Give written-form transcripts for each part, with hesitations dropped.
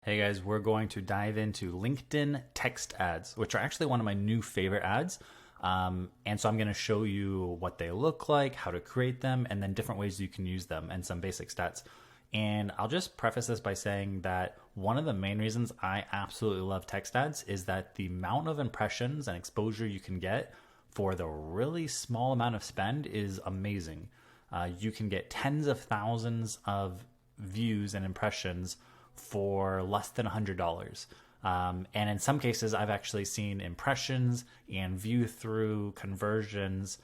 Hey guys, we're going to dive into LinkedIn text ads, which are actually one of my new favorite ads. And so I'm going to show you what they look like, how to create them, and then different ways you can use them and some basic stats. And I'll just preface this by saying that one of the main reasons I absolutely love text ads is that the amount of impressions and exposure you can get for the really small amount of spend is amazing. You can get tens of thousands of views and impressions for less than $100. And in some cases, I've actually seen impressions and view through conversions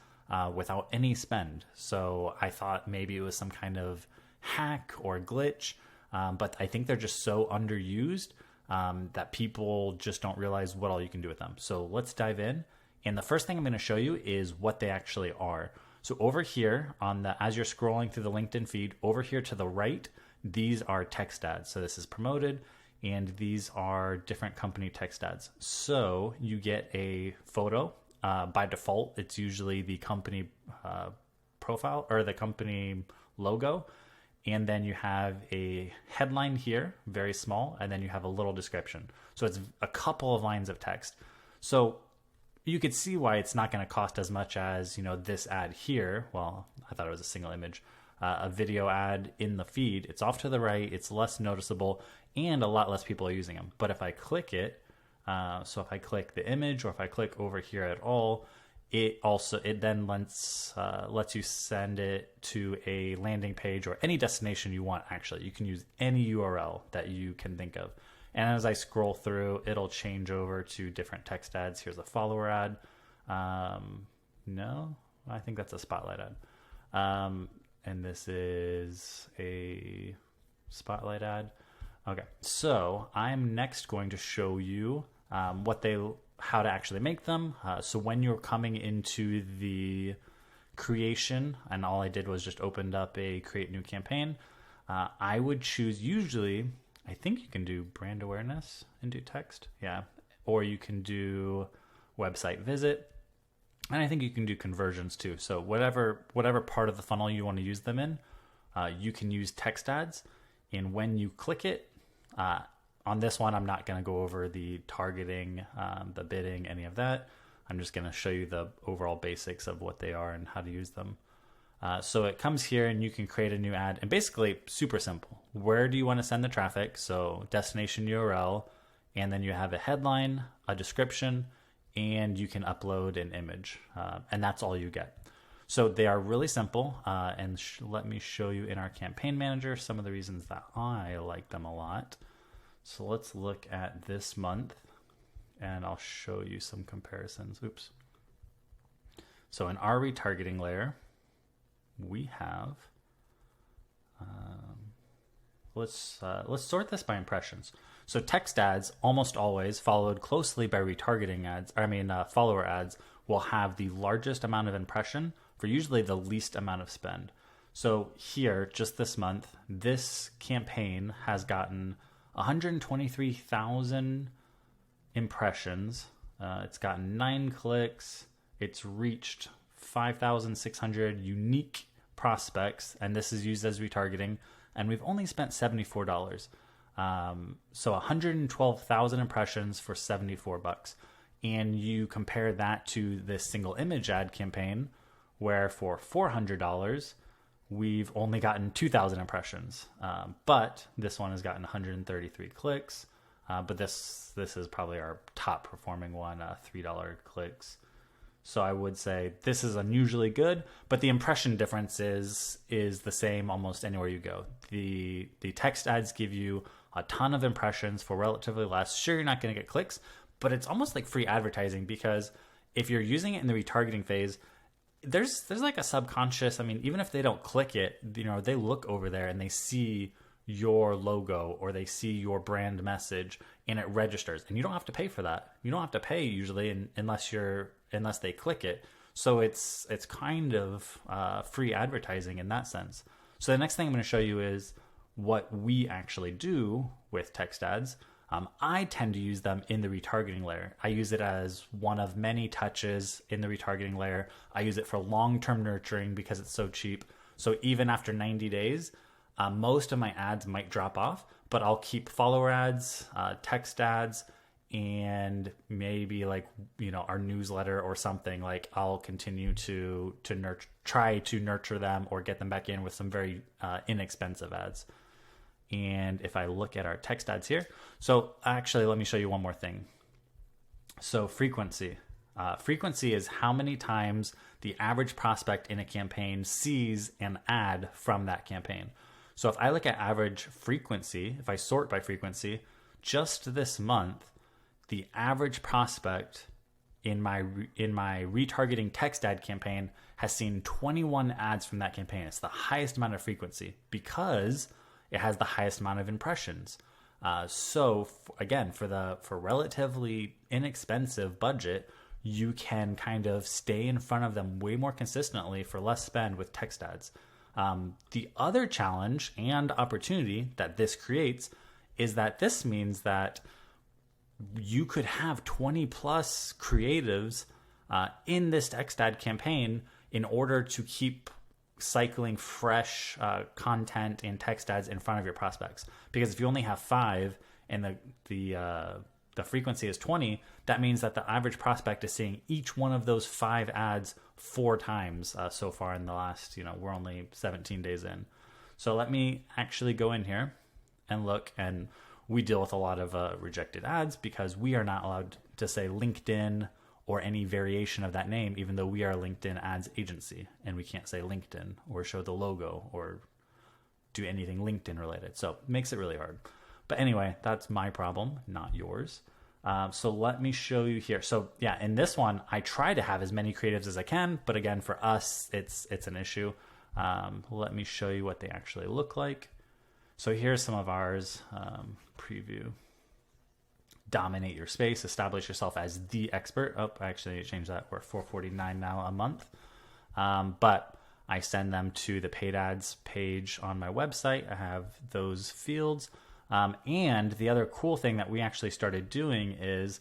without any spend. So I thought maybe it was some kind of hack or glitch, but I think they're just so underused that people just don't realize what all you can do with them. So let's dive in. And the first thing I'm going to show you is what they actually are. So over here as you're scrolling through the LinkedIn feed, over here to the right, these are text ads. So this is promoted, and these are different company text ads. So you get a photo. By default, it's usually the company profile or the company logo. And then you have a headline here, very small, and then you have a little description. So it's a couple of lines of text. So you could see why it's not going to cost as much as, this ad here. Well, I thought it was a single image. A video ad in the feed. It's off to the right. It's less noticeable, and a lot less people are using them. But if I click it, so if I click the image, or if I click over here at all, it then lets you send it to a landing page or any destination you want. Actually, you can use any URL that you can think of. And as I scroll through, it'll change over to different text ads. Here's a follower ad. No, I think that's a spotlight ad. And this is a spotlight ad. Okay, so I'm next going to show you how to actually make them. So when you're coming into the creation, and all I did was just opened up a create new campaign, I would choose usually, I think you can do brand awareness and do text. Yeah, or you can do website visit. And I think you can do conversions too. So whatever part of the funnel you want to use them in, you can use text ads. And when you click it, on this one, I'm not going to go over the targeting, the bidding, any of that. I'm just going to show you the overall basics of what they are and how to use them. So it comes here and you can create a new ad. And basically, super simple. Where do you want to send the traffic? So destination URL, and then you have a headline, a description, and you can upload an image, and that's all you get. So they are really simple, and let me show you in our campaign manager some of the reasons that I like them a lot. So let's look at this month, and I'll show you some comparisons. Oops. So in our retargeting layer, we have, let's sort this by impressions. So text ads, almost always followed closely by retargeting ads, follower ads, will have the largest amount of impression for usually the least amount of spend. So here, just this month, this campaign has gotten 123,000 impressions. It's gotten 9 clicks. It's reached 5,600 unique prospects, and this is used as retargeting. And we've only spent $74. So 112,000 impressions for $74. And you compare that to this single image ad campaign, where for $400, we've only gotten 2,000 impressions. But this one has gotten 133 clicks. But this is probably our top performing one, $3 clicks. So I would say this is unusually good, but the impression difference is the same almost anywhere you go. The text ads give you a ton of impressions for relatively less. Sure, you're not going to get clicks, but it's almost like free advertising, because if you're using it in the retargeting phase, there's like a subconscious, even if they don't click it, they look over there and they see your logo or they see your brand message and it registers, and you don't have to pay for that. You don't have to pay usually unless they click it. So it's kind of free advertising in that sense. So the next thing I'm going to show you is what we actually do with text ads. I tend to use them in the retargeting layer. I use it as one of many touches in the retargeting layer. I use it for long-term nurturing because it's so cheap. So even after 90 days, most of my ads might drop off, but I'll keep follower ads, text ads, and maybe like, our newsletter or something. Like I'll continue to try to nurture them or get them back in with some very inexpensive ads. And if I look at our text ads here, so actually let me show you one more thing. So frequency. Frequency is how many times the average prospect in a campaign sees an ad from that campaign. So if I look at average frequency, if I sort by frequency, just this month, the average prospect in my retargeting text ad campaign has seen 21 ads from that campaign. It's the highest amount of frequency because it has the highest amount of impressions. Again, for relatively inexpensive budget, you can kind of stay in front of them way more consistently for less spend with text ads. The other challenge and opportunity that this creates is that this means that you could have 20 plus creatives in this text ad campaign in order to keep cycling fresh content and text ads in front of your prospects. Because if you only have 5 and the frequency is 20, that means that the average prospect is seeing each one of those 5 ads 4 times so far in the last, we're only 17 days in. So let me actually go in here and look, and we deal with a lot of rejected ads because we are not allowed to say LinkedIn or any variation of that name, even though we are a LinkedIn ads agency, and we can't say LinkedIn or show the logo or do anything LinkedIn related. So it makes it really hard. But anyway, that's my problem, not yours. So let me show you here. So yeah, in this one, I try to have as many creatives as I can, but again, for us, it's an issue. Let me show you what they actually look like. So here's some of ours. Preview. Dominate your space, establish yourself as the expert. Oh, actually, I changed that. We're $4.49 now a month. But I send them to the paid ads page on my website. I have those fields. And the other cool thing that we actually started doing is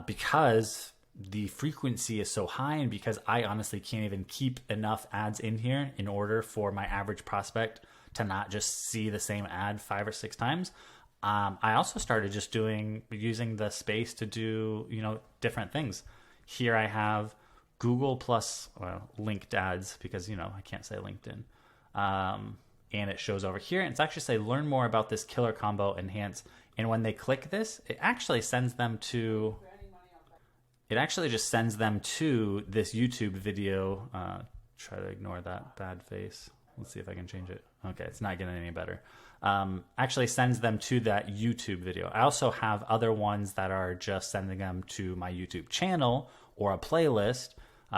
because the frequency is so high and because I honestly can't even keep enough ads in here in order for my average prospect to not just see the same ad 5 or 6 times, I also started just using the space to do, different things. Here I have Google plus linked ads because, I can't say LinkedIn. And it shows over here. And it's actually say, learn more about this killer combo, enhance. And when they click this, it actually sends them to, this YouTube video. Try to ignore that bad face. Let's see if I can change it. Okay, it's not getting any better. Actually sends them to that YouTube video. I also have other ones that are just sending them to my YouTube channel or a playlist.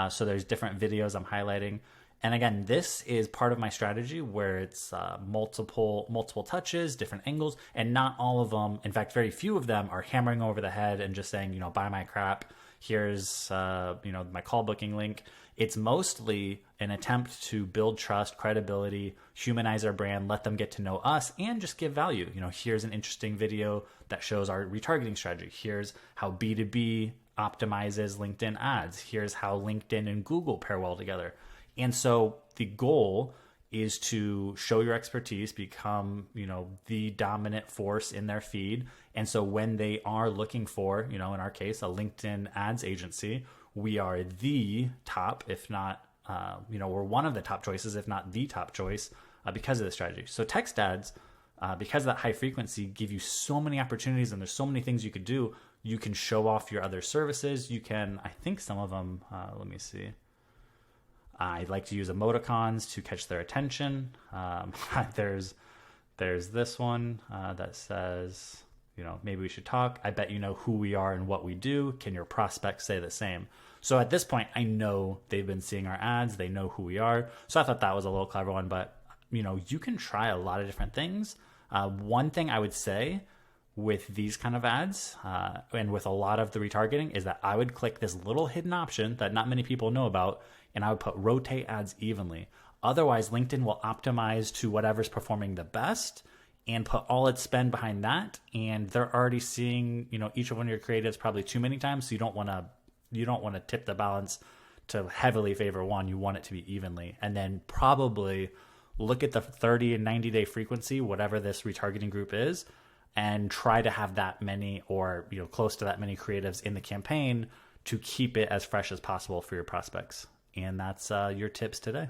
So there's different videos I'm highlighting. And again, this is part of my strategy where it's multiple touches, different angles, and not all of them, in fact, very few of them are hammering over the head and just saying, buy my crap. Here's, my call booking link. It's mostly an attempt to build trust, credibility, humanize our brand, let them get to know us, and just give value. Here's an interesting video that shows our retargeting strategy. Here's how B2B optimizes LinkedIn ads. Here's how LinkedIn and Google pair well together. And so the goal is to show your expertise, become, the dominant force in their feed. And so when they are looking for, in our case, a LinkedIn ads agency, we are the top, if not, we're one of the top choices, if not the top choice, because of the strategy. So text ads, because of that high frequency, give you so many opportunities and there's so many things you could do. You can show off your other services. You can, I think some of them, let me see. I like to use emoticons to catch their attention. There's this one that says, maybe we should talk. I bet you know who we are and what we do. Can your prospects say the same? So at this point, I know they've been seeing our ads. They know who we are. So I thought that was a little clever one. But, you can try a lot of different things. One thing I would say with these kind of ads and with a lot of the retargeting is that I would click this little hidden option that not many people know about, and I would put rotate ads evenly. Otherwise, LinkedIn will optimize to whatever's performing the best and put all its spend behind that. And they're already seeing, each of one of your creatives probably too many times. So you don't want to tip the balance to heavily favor one. You want it to be evenly. And then probably look at the 30 and 90-day frequency, whatever this retargeting group is, and try to have that many, or close to that many creatives in the campaign to keep it as fresh as possible for your prospects. And that's your tips today.